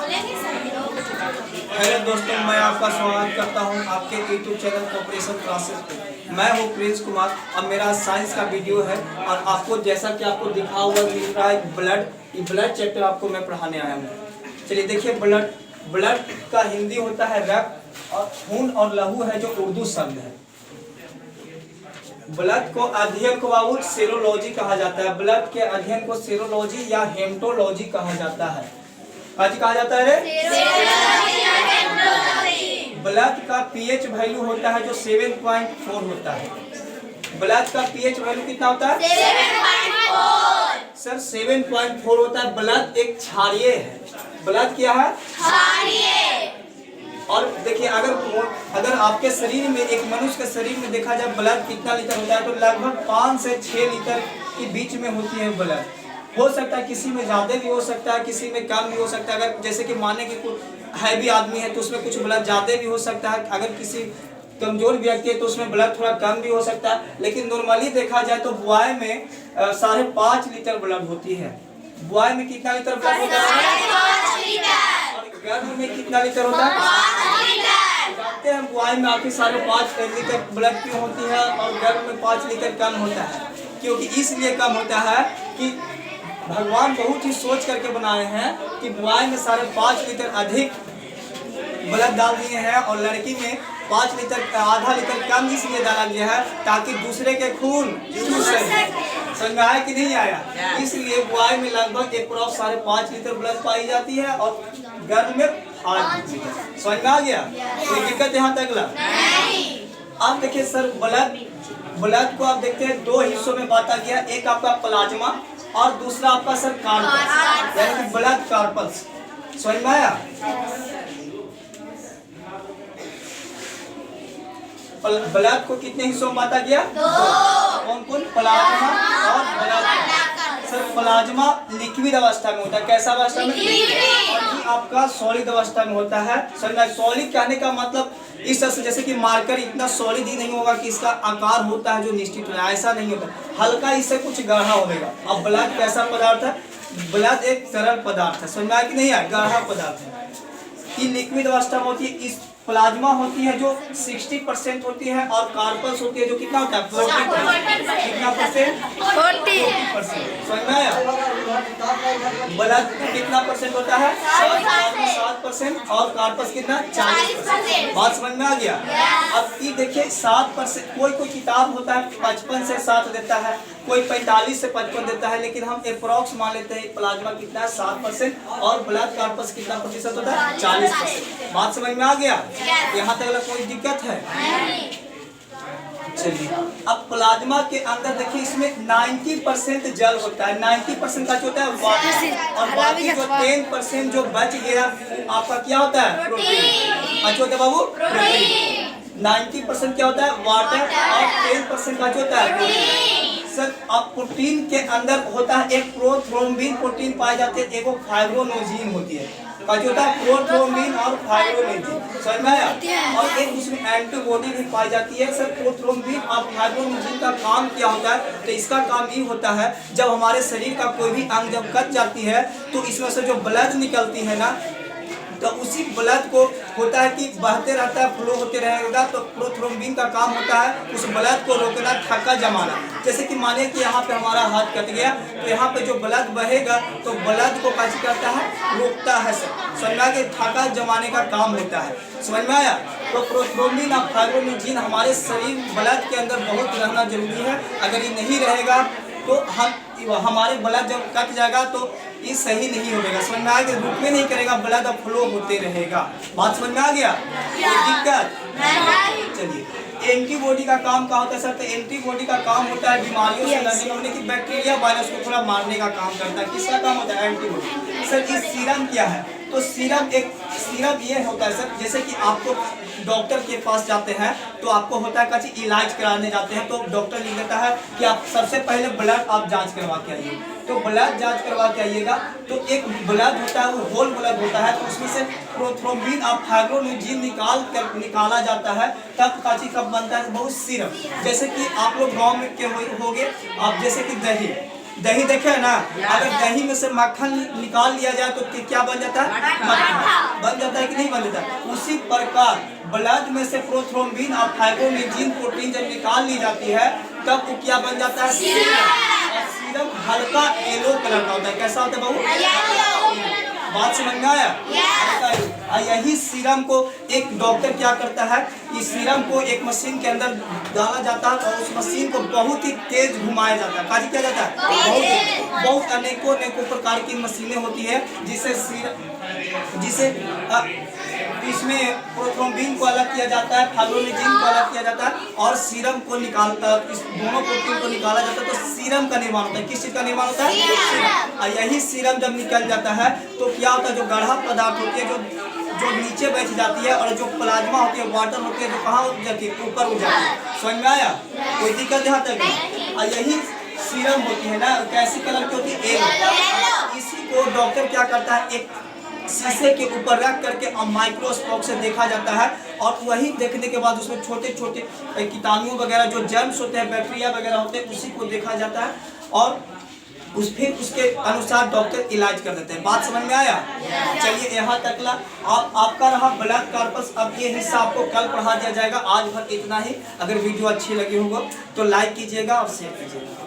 Hello दोस्तों, मैं आपका स्वागत करता हूं आपके यूट्यूब चैनल कॉपरेशन क्लासेस पे। मैं हूं प्रिंस कुमार और मेरा साइंस का वीडियो है। और आपको जैसा कि आपको दिखा हुआ मिल रहा है ब्लड चैप्टर आपको मैं पढ़ाने आया हूं। चलिए देखिए, ब्लड का हिंदी होता है रक्त, और खून और लहू है जो उर्दू शब्द है। ब्लड को अध्ययन को बाबू सेरोलॉजी कहा जाता है। ब्लड के अध्ययन को सेरोलॉजी या हेमेटोलॉजी कहा जाता है। आज कहा जाता है ब्लड का पीएच वैल्यू होता है जो 7.4 होता है। ब्लड का पीएच वैल्यू कितना होता है? 7.4 सर 7.4 होता है। ब्लड एक क्षारीय है। ब्लड क्या है? क्षारीय। और देखिए, अगर आपके शरीर में, एक मनुष्य के शरीर में देखा जाए ब्लड कितना लीटर होता है, तो लगभग 5 से 6 लीटर के बीच में होती है ब्लड। हो सकता है किसी में ज़्यादा भी हो सकता है, किसी में कम भी हो सकता है। अगर जैसे कि माने कि कोई हैवी आदमी है तो उसमें कुछ ब्लड ज़्यादा भी हो सकता है। अगर किसी कमजोर व्यक्ति है तो उसमें ब्लड थोड़ा कम भी हो सकता है। लेकिन नॉर्मली देखा जाए तो बॉय में 5.5 लीटर ब्लड होती है। बॉय में कितना लीटर ब्लड होता है? और गर्भ में कितना लीटर होता है? 5 लीटर। जानते हैं बॉय में आपकी 5.5 लीटर ब्लड क्यों होती है और गर्भ में 5 लीटर कम होता है? क्योंकि इसलिए कम होता है कि भगवान बहुत ही सोच करके बनाए हैं कि बॉय में 5.5 लीटर अधिक ब्लड डाल दिए हैं और लड़की में 5 लीटर आधा लीटर कम इसलिए डाला गया है ताकि दूसरे के खून चूस सके। समझ आया कि नहीं आया? इसलिए बॉय में लगभग अप्रॉक्स 5.5 लीटर ब्लड पाई जाती है और गर्भ में 5 लीटर। समझ में आ गया? कोई दिक्कत यहाँ तक ला? आप देखिए सर, ब्लड को आप देखते हैं 2 हिस्सों में बांटा गया। एक आपका प्लाज्मा और दूसरा आपका सर कार्पस, यानी कि ब्लड कार्पस। समझ में आया? ब्लड को कितने हिस्सों में बांटा गया? 2। कौन कौन? प्लाज्मा और ब्लड। सर प्लाज्मा लिक्विड अवस्था में होता है। कैसा अवस्था में? और ये आपका सॉलिड अवस्था में होता है। समझना? सॉलिड कहने का मतलब इस तरह से, जैसे कि मार्कर इतना सॉलिड ही नहीं होगा कि इसका आकार होता है जो निश्चित है, ऐसा नहीं होता। हल्का इससे कुछ गाढ़ा होगा। अब ब्लड कैसा पदार्थ है? ब्लड एक तरल पदार्थ है। समझ में आया कि नहीं आया? गाढ़ा पदार्थ है। ये लिक्विड अवस्था में होती है। इस प्लाज्मा होती है जो 60% होती है और कार्पस होती है जो कितना होता है? 40%। कितना परसेंट? 40%। समझ में आया? ब्लड कितना परसेंट होता है? 7% और कार्पस कितना? 40%। बात समझ में आ गया? अब ये देखिए 7%। कोई किताब होता है 55 से 7 देता है, कोई 45 से 55 देता है, लेकिन हम अप्रॉक्स मान लेते हैं प्लाज्मा कितना है? 7% और ब्लड कार्पस कितना प्रतिशत होता है? 40%। बात समझ में आ गया? यहाँ तक कोई दिक्कत है? चलिए, अब प्लाज्मा के अंदर देखिए, इसमें 90% जल होता है। 90% का जो होता है वाटर, और बाकी जो 10% जो बच गया आपका क्या होता है? प्रोटीन। अच्छा होता है बाबू? प्रोटीन। 90% क्या होता है? वाटर और 10% का जो होता है प्रोटीन। सर अब प्रोटीन के अंदर होता है एक प्रोथ्रोम्बिन प्रोटीन पाए जाते हैं, एक फाइब्रोनोजिन होती है। जो होता है प्रोथ्रोम्बिन और फाइब्रोनोजिन। समझ में आया? और एक उसमें एंटीबॉडी भी पाई जाती है। सर प्रोथ्रोम्बिन और फाइब्रोनोजिन का काम क्या होता है? तो इसका काम ये होता है, जब हमारे शरीर का कोई भी अंग जब कट जाती है तो इसमें से जो ब्लड निकलती है ना, तो उसी ब्लड को होता है कि बहते रहता है, फ्लो होते रहेगा। तो प्रोथ्रोम्बिन का काम होता है उस ब्लड को रोकना, थक्का जमाना। जैसे कि माने कि यहाँ पे हमारा हाथ कट गया तो यहाँ पे जो ब्लड बहेगा तो ब्लड को क्या करता है? रोकता है। समझा के थक्का जमाने का काम होता है। समझ में आया? तो प्रोथ्रोम्बिन और फाइब्रोनोजिन हमारे शरीर ब्लड के अंदर बहुत रहना जरूरी है। अगर ये नहीं रहेगा तो हमारे ब्लड जब कट जाएगा तो ये सही नहीं होगा। समझ में आ गया? रुकने नहीं करेगा, ब्लड अब फ्लो होते रहेगा। बात समझ में आ गया? कोई दिक्कत? चलिए, एंटीबॉडी का काम क्या होता है सर? तो एंटीबॉडी का काम होता है बीमारियों से लड़ने में, कि बैक्टीरिया वायरस को थोड़ा मारने का काम करता है। किसका काम होता है? एंटीबॉडी। सर ये सीरम क्या है? तो सीरम ये होता है सर, जैसे कि आपको डॉक्टर के पास जाते हैं तो आपको होता है कि इलाज कराने जाते हैं तो डॉक्टर लिख देता है कि आप सबसे पहले ब्लड आप जांच करवा के आइए। तो ब्लड जांच करवा के आइएगा तो एक ब्लड होता है, वो होल ब्लड होता है, तो उसमें से प्रोथ्रोम्बिन और फाइब्रोनोजिन निकाला जाता है। तब काची कब बनता है? बहुत सीरम। जैसे कि आप लोग गाँव में के होगे, आप जैसे कि दही दही देखे है ना, अगर दही में से मक्खन निकाल लिया जाए तो क्या बन जाता है? मक्खन बन जाता है कि नहीं बन जाता है? उसी प्रकार ब्लड में से प्रोथ्रोम्बिन और फाइब्रोनेजिन प्रोटीन जब निकाल ली जाती है तब वो क्या बन जाता है? सीरम। और सीरम हल्का येलो कलर का होता है। कैसा होता है बहू? बात समझ में आया? यही सीरम को एक डॉक्टर क्या करता है, इस सीरम को एक मशीन के अंदर डाला जाता है और उस मशीन को बहुत ही तेज घुमाया जाता है। काजी किया जाता है? बहुत अनेकों प्रकार की मशीनें होती है जिसे इसमें प्रोथ्रोम्बिन को अलग किया जाता है, फाइब्रोनेजिन को अलग किया जाता है और सीरम को निकालता है। इस दोनों प्रोटीन को निकाला जाता है तो सीरम का निर्माण होता है। किस चीज का निर्माण होता है? और यही सीरम जब निकल जाता है तो क्या होता है, जो गाढ़ा पदार्थ होती है जो नीचे बैठ जाती है और जो प्लाज्मा होती है, वाटर होती है, जो कहाँ उठ जाती है? ऊपर उठ जाती है। समझ में आया? कोई दिक्कत यहाँ तक? और यही सीरम होती है ना, कैसी कलर की होती है? येलो। इसी को डॉक्टर क्या करता है, एक शीशे के ऊपर रख करके और माइक्रोस्कोप से देखा जाता है और वही देखने के बाद उसमें छोटे छोटे कीटाणु वगैरह जो जर्म्स होते हैं, बैक्टीरिया वगैरह होते हैं, उसी को देखा जाता है और फिर उसके अनुसार डॉक्टर इलाज कर देते हैं। बात समझ में आया? चलिए यहाँ तक आपका रहा ब्लड कॉर्पस। अब ये हिस्सा आपको कल पढ़ा दिया जाएगा। आज भर इतना ही। अगर वीडियो अच्छी लगी होगा तो लाइक कीजिएगा और शेयर कीजिएगा।